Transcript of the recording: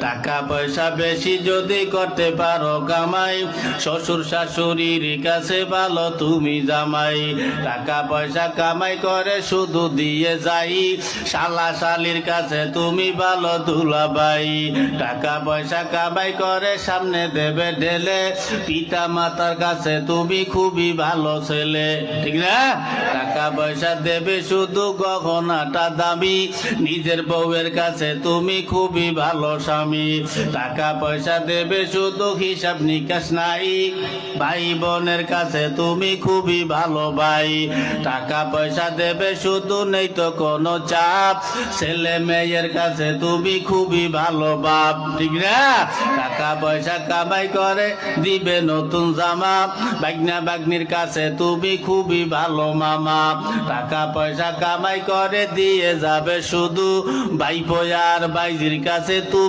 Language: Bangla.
টাকা পয়সা বেশি যদি করতে পারো কামাই, শ্বশুর শাশুড়ির কাছে ভালো তুমি জামাই। টাকা পয়সা কামাই করে শুধু দিয়ে যাই, শালা শালির কাছে তুমি ভালো দুলাভাই। টাকা পয়সা কামাই করে সামনে দেবে ঢেলে, পিতা মাতার কাছে তুমি খুবই ভালো ছেলে, ঠিক না? টাকা পয়সা দেবে শুধু গহনাটা দামি, নিজের বউয়ের কাছে তুমি খুবই ভালো স্বামী। টাকা পয়সা দেবে শুধু হিসাব নিকাশ নাই, ভাই বোনের কাছে তুমি খুবই ভালো ভাই। টাকা পয়সা দেবে শুধু নেই তো কোনো চাপ, ছেলে মেয়ের কাছে তুমি খুবই ভালো বাপ, ঠিক না? টাকা পয়সা কামাই করে দিবে নতুন জামা, বাগনা বাগনির কাছে তুমি খুবই ভালো মামা। টাকা পয়সা কামাই করে দিয়ে যাবে শুধু ভাইপো আর ভাইজির কাছে তুমি